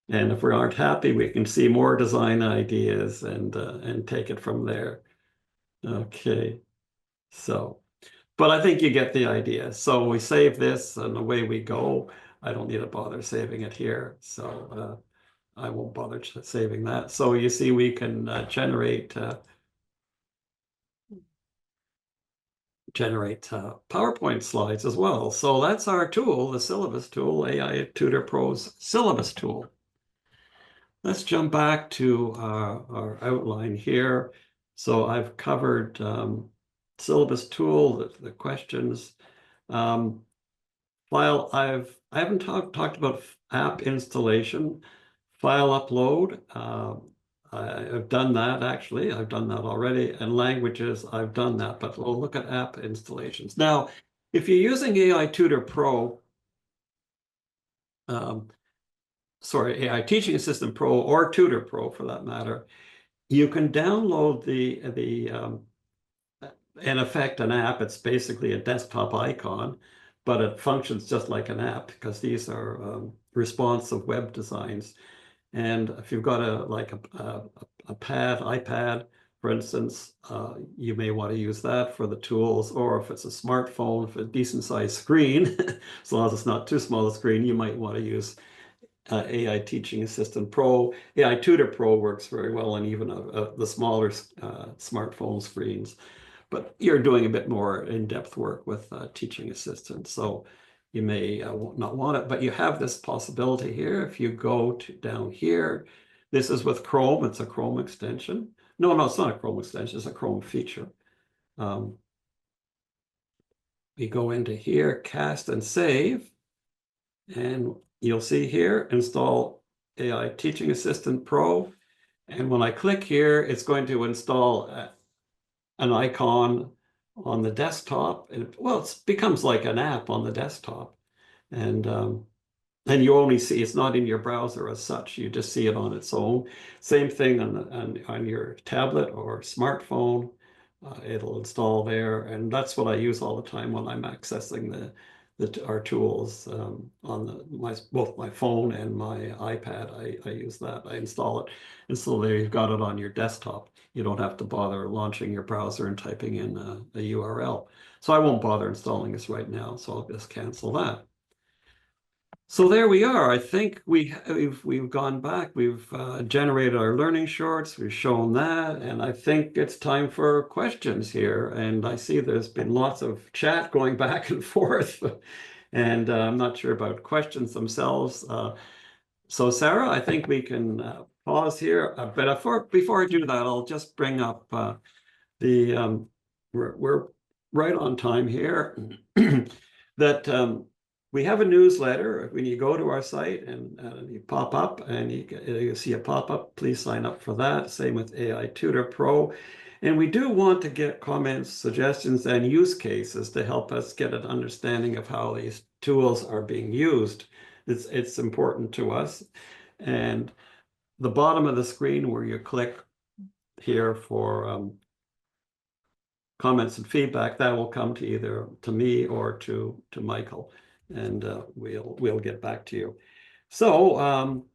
and if we aren't happy, we can see more design ideas and take it from there. Okay, so But I think you get the idea. So we save this and away we go. I don't need to bother saving it here. So I won't bother saving that. So you see, we can generate PowerPoint slides as well. So that's our tool, the syllabus tool, AI Tutor Pro's syllabus tool. Let's jump back to our outline here. So I've covered syllabus tool, the questions. File, I haven't talked about app installation, file upload. I've done that actually. I've done that already. And languages, I've done that. But we'll look at app installations. Now, if you're using AI Tutor Pro, sorry, AI Teaching Assistant Pro or Tutor Pro for that matter, you can download in effect, an app. It's basically a desktop icon, but it functions just like an app because these are responsive web designs. And if you've got a iPad, for instance, you may want to use that for the tools, or if it's a smartphone, for a decent sized screen, as long as it's not too small a screen, you might want to use AI Teaching Assistant Pro. AI Tutor Pro works very well on even the smaller smartphone screens. But you're doing a bit more in-depth work with teaching assistants, so you may not want it, but you have this possibility here. If you go down here, this is with Chrome. It's a Chrome extension. No, it's not a Chrome extension. It's a Chrome feature. We go into here, cast and save, and you'll see here, install AI Teaching Assistant Pro. And when I click here, it's going to install an icon on the desktop. And well, it becomes like an app on the desktop. And you only see, it's not in your browser as such. You just see it on its own. Same thing on your tablet or smartphone. It'll install there. And that's what I use all the time when I'm accessing our tools on both my phone and my iPad. I use that. I install it. And so there you've got it on your desktop. You don't have to bother launching your browser and typing in a URL. So I won't bother installing this right now. So I'll just cancel that. So there we are. I think we've gone back. We've generated our learning shorts. We've shown that, and I think it's time for questions here. And I see there's been lots of chat going back and forth, and I'm not sure about questions themselves. So Sarah, I think we can pause here. But before I do that, I'll just bring up we're right on time here. That. We have a newsletter. When you go to our site and you pop up and you see a pop-up, please sign up for that. Same with AI Tutor Pro. And we do want to get comments, suggestions, and use cases to help us get an understanding of how these tools are being used. It's important to us. And the bottom of the screen where you click here for comments and feedback, that will come to either to me or to Michael. And we'll get back to you. So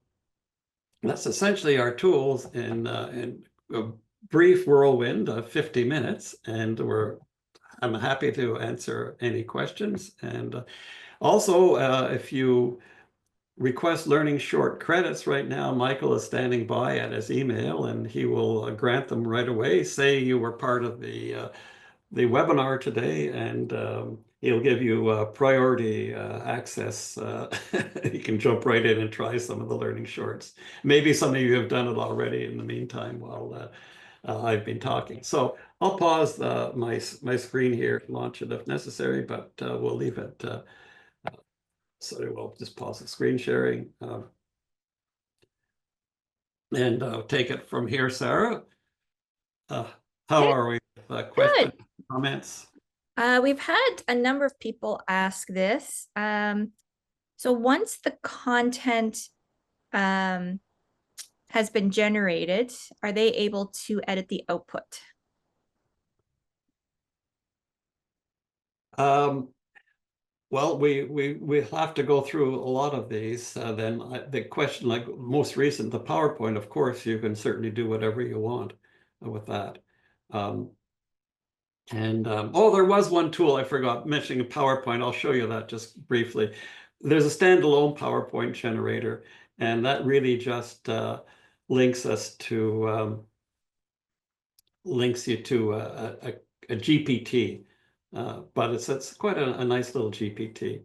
that's essentially our tools in a brief whirlwind of 50 minutes, and I'm happy to answer any questions. And also, if you request learning short credits right now, Michael is standing by at his email, and he will grant them right away. Say you were part of the webinar today, and he'll give you priority access. You can jump right in and try some of the learning shorts. Maybe some of you have done it already in the meantime while I've been talking. So I'll pause my screen here, launch it if necessary, but we'll leave it. So we'll just pause the screen sharing. And take it from here, Sarah. How are we with questions, comments? We've had a number of people ask this. So once the content has been generated, are they able to edit the output? Well, we have to go through a lot of these. Then the question, like most recent, the PowerPoint, of course, you can certainly do whatever you want with that. And oh, there was one tool I forgot mentioning, PowerPoint. I'll show you that just briefly. There's a standalone PowerPoint generator, and that really just links you to a GPT, but it's quite a nice little GPT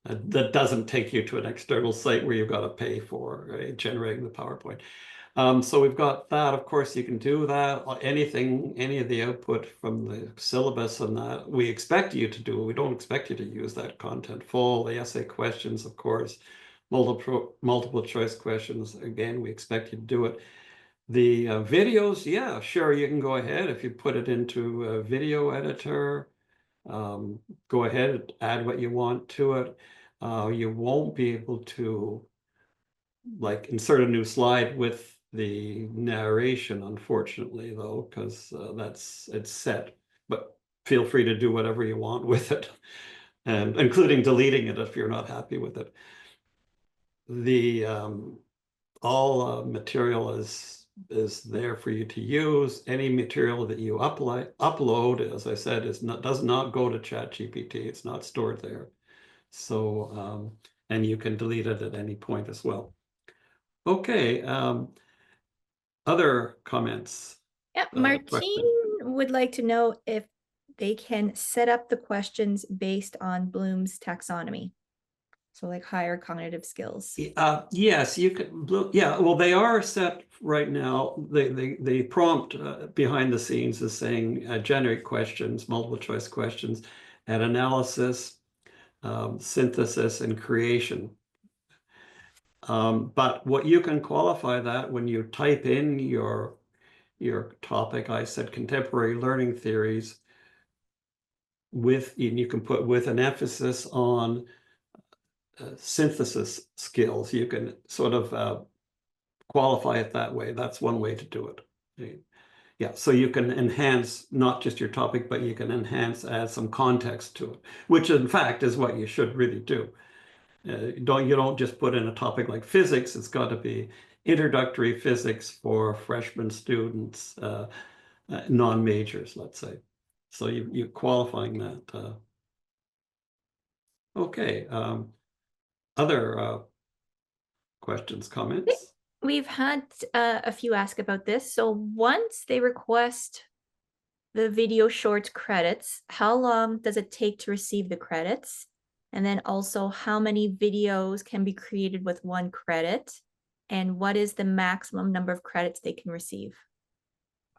that doesn't take you to an external site where you've got to pay for generating the PowerPoint. So we've got that. Of course, you can do that. Any of the output from the syllabus and that, we expect you to do. We don't expect you to use that content full. The essay questions, of course, multiple choice questions. Again, we expect you to do it. The videos, yeah, sure, you can go ahead if you put it into a video editor. Go ahead, add what you want to it. You won't be able to like insert a new slide with the narration, unfortunately, though, because it's set. But feel free to do whatever you want with it, and including deleting it if you're not happy with it. The all material is there for you to use. Any material that you upload, as I said, does not go to ChatGPT. It's not stored there. So and you can delete it at any point as well. Okay. Other comments? Yeah, Martine would like to know if they can set up the questions based on Bloom's taxonomy. So like higher cognitive skills. Yes, you could. Yeah, well, they are set right now. The prompt behind the scenes is saying generate questions, multiple choice questions, and analysis, synthesis, and creation. But what you can qualify that when you type in your topic, I said contemporary learning theories, and you can put with an emphasis on synthesis skills. You can sort of qualify it that way. That's one way to do it. Yeah, so you can enhance not just your topic, but you can add some context to it, which in fact is what you should really do. You don't just put in a topic like physics. It's got to be introductory physics for freshman students, non-majors, let's say. So you're qualifying that. Okay. Other questions, comments? We've had a few ask about this. So once they request the video short credits, how long does it take to receive the credits? And then also how many videos can be created with 1 credit? And what is the maximum number of credits they can receive?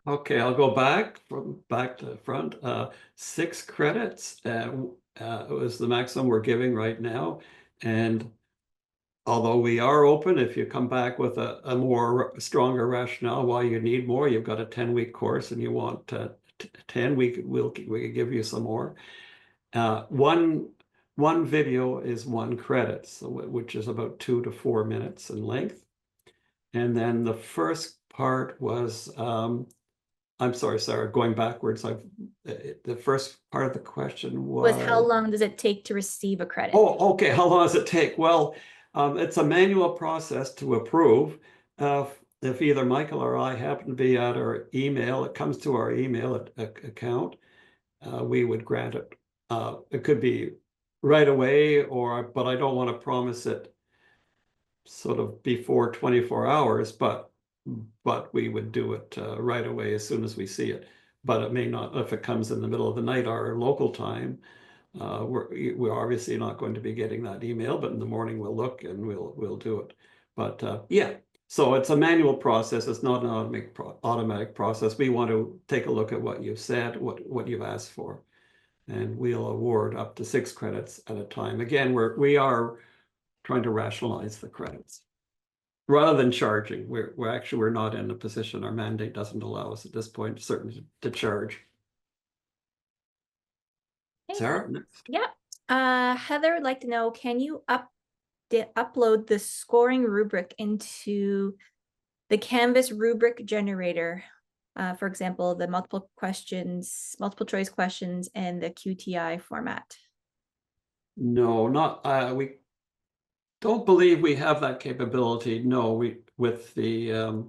Okay, I'll go back to front. 6 credits was the maximum we're giving right now. And although we are open, if you come back with a more stronger rationale why you need more, you've got a 10-week course and you want 10, we could give you some more. One video is 1 credit, so which is about 2 to 4 minutes in length. And then the first part was, I'm sorry, Sarah, going backwards. The first part of the question was how long does it take to receive a credit? Oh, okay. How long does it take? Well, it's a manual process to approve. If either Michael or I happen to be at our email, it comes to our email account, we would grant it. It could be right away, but I don't want to promise it sort of before 24 hours, but we would do it right away as soon as we see it. But it may not, if it comes in the middle of the night, our local time, we're obviously not going to be getting that email, but in the morning we'll look and we'll do it. But yeah, so it's a manual process. It's not an automatic process. We want to take a look at what you've said, what you've asked for, and we'll award up to 6 credits at a time. Again, we are trying to rationalize the credits rather than charging. We're not in a position. Our mandate doesn't allow us at this point certainly to charge. Sarah, next. Yeah. Heather would like to know, can you upload the scoring rubric into the Canvas rubric generator? For example, the multiple choice questions, and the QTI format. No, we don't believe we have that capability. No, with the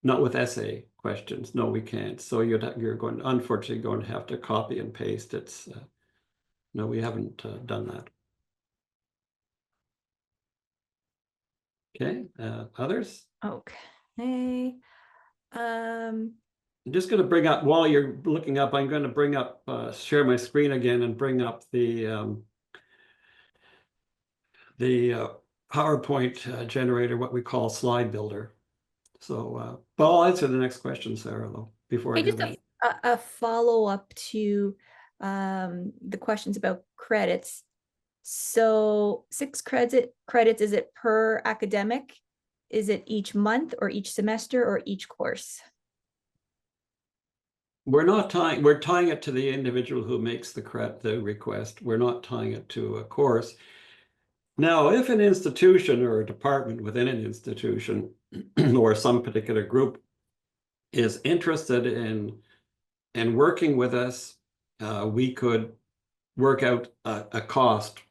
Not with essay questions. No, we can't. So you're unfortunately going to have to copy and paste. It's no, we haven't done that. Okay, others? Okay. I'm just going to bring up, while you're looking up, I'm going to bring up, share my screen again and bring up the PowerPoint generator, what we call slide builder. So, but I'll answer the next question, Sarah, though, before I Hey, do just that. a follow-up to the questions about credits. So 6 credits, is it per academic? Is it each month or each semester or each course? We're tying it to the individual who makes the request. We're not tying it to a course. Now, if an institution or a department within an institution or some particular group is interested in working with us, we could work out a cost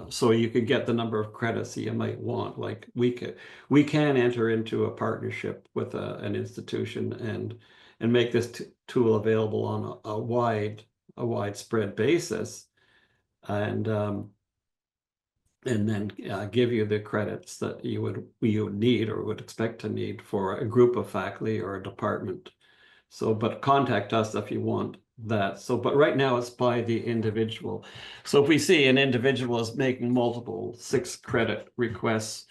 so you could get the number of credits that you might want. Like we can enter into a partnership with an institution and make this tool available on a widespread basis, and then give you the credits that you would need or would expect to need for a group of faculty or a department. So, but contact us if you want that. So, but right now it's by the individual. So if we see an individual is making multiple 6-credit requests,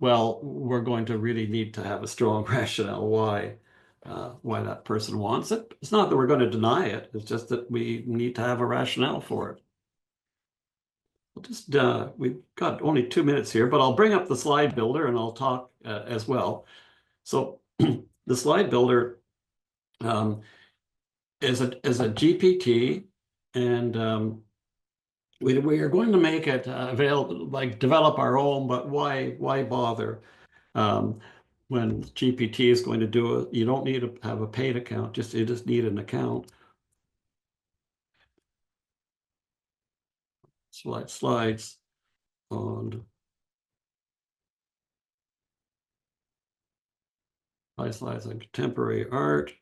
well, we're going to really need to have a strong rationale why that person wants it. It's not that we're going to deny it. It's just that we need to have a rationale for it. We'll just, we've got only 2 minutes here, but I'll bring up the slide builder and I'll talk as well. So the slide builder is a GPT, and we are going to make it available, like develop our own, but why bother when GPT is going to do it? You don't need to have a paid account, you just need an account. Slides on slides on contemporary art.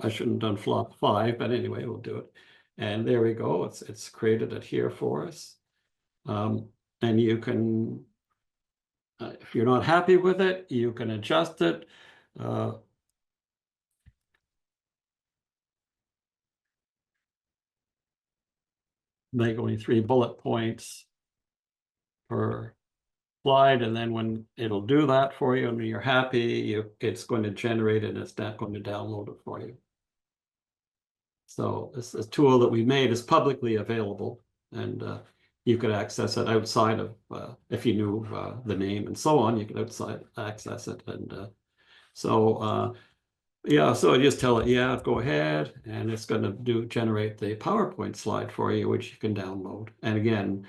I shouldn't have done flop 5, but anyway, we'll do it. And there we go. It's created it here for us. And you can, if you're not happy with it, you can adjust it. Make only 3 bullet points per slide, and then when it'll do that for you and when you're happy, it's going to generate it and it's not going to download it for you. So this tool that we made is publicly available, and you could access it outside of, if you knew the name and so on, you could access it. And yeah, so I just tell it, yeah, go ahead, and it's going to generate the PowerPoint slide for you, which you can download. And again,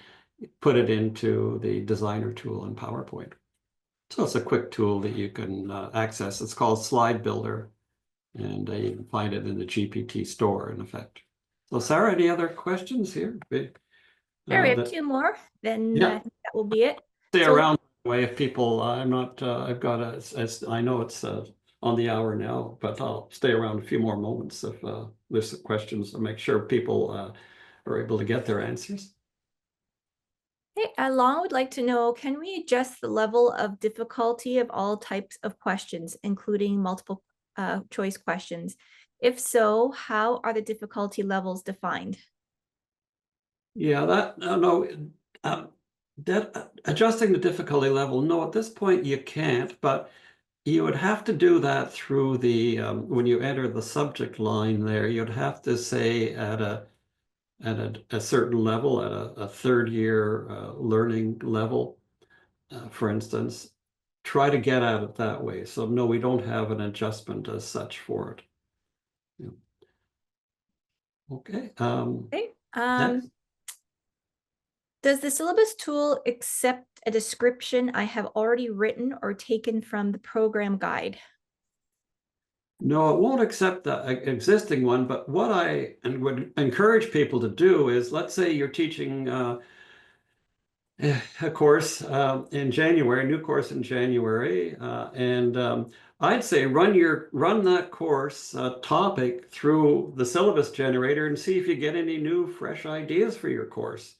put it into the designer tool in PowerPoint. So it's a quick tool that you can access. It's called Slide Builder, and you can find it in the GPT store, in effect. So Sarah, any other questions here? Sure, we have 2 more, then Yeah. I think that will be it. Stay So- around, by the way, if people, I'm not, I've got I know it's on the hour now, but I'll stay around a few more moments if there's questions to make sure people are able to get their answers. Hey, Long would like to know, can we adjust the level of difficulty of all types of questions, including multiple choice questions? If so, how are the difficulty levels defined? Yeah, adjusting the difficulty level, no, at this point you can't, but you would have to do that through the, when you enter the subject line there, you'd have to say at a certain level, at a 3rd year learning level, for instance, try to get at it that way. So no, we don't have an adjustment as such for it. Yeah. Okay. Okay. Next. Does the syllabus tool accept a description I have already written or taken from the program guide? No, it won't accept the existing one, but what I would encourage people to do is, let's say you're teaching a course in January, new course in January, and I'd say run that course topic through the syllabus generator and see if you get any new fresh ideas for your course.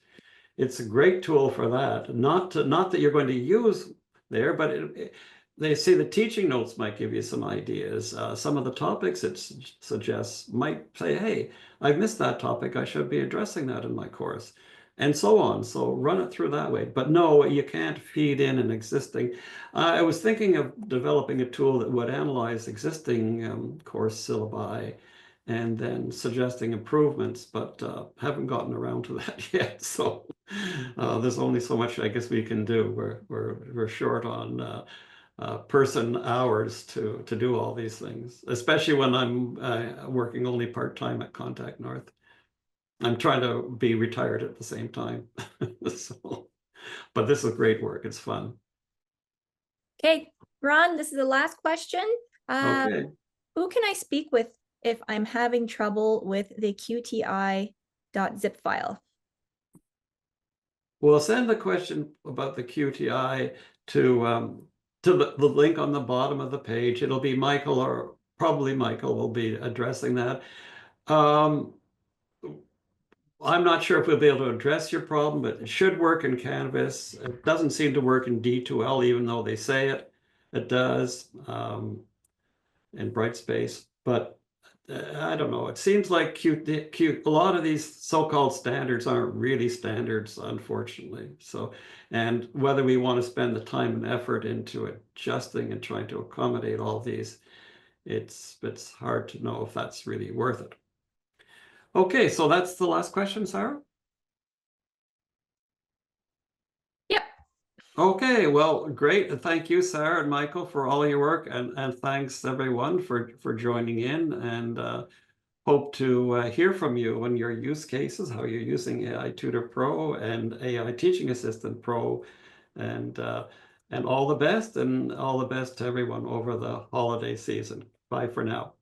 It's a great tool for that. Not that you're going to use there, but they say the teaching notes might give you some ideas. Some of the topics it suggests might say, hey, I've missed that topic. I should be addressing that in my course, and so on. So run it through that way. But no, you can't feed in an existing. I was thinking of developing a tool that would analyze existing course syllabi and then suggesting improvements, but haven't gotten around to that yet. So there's only so much I guess we can do. We're short on person hours to do all these things, especially when I'm working only part-time at Contact North. I'm trying to be retired at the same time. So, but this is great work. It's fun. Okay, Ron, this is the last question. Okay. Who can I speak with if I'm having trouble with the QTI.zip file? Well, send the question about the QTI to the link on the bottom of the page. It'll be Michael, or probably Michael will be addressing that. I'm not sure if we'll be able to address your problem, but it should work in Canvas. It doesn't seem to work in D2L, even though they say it does, in Brightspace. But I don't know. It seems like a lot of these so-called standards aren't really standards, unfortunately. So, and whether we want to spend the time and effort into adjusting and trying to accommodate all these, it's hard to know if that's really worth it. Okay, so that's the last question, Sarah? Yep. Okay, well, great. Thank you, Sarah and Michael, for all your work, and thanks everyone for joining in, and hope to hear from you on your use cases, how you're using AI Tutor Pro and AI Teaching Assistant Pro, and all the best to everyone over the holiday season. Bye for now.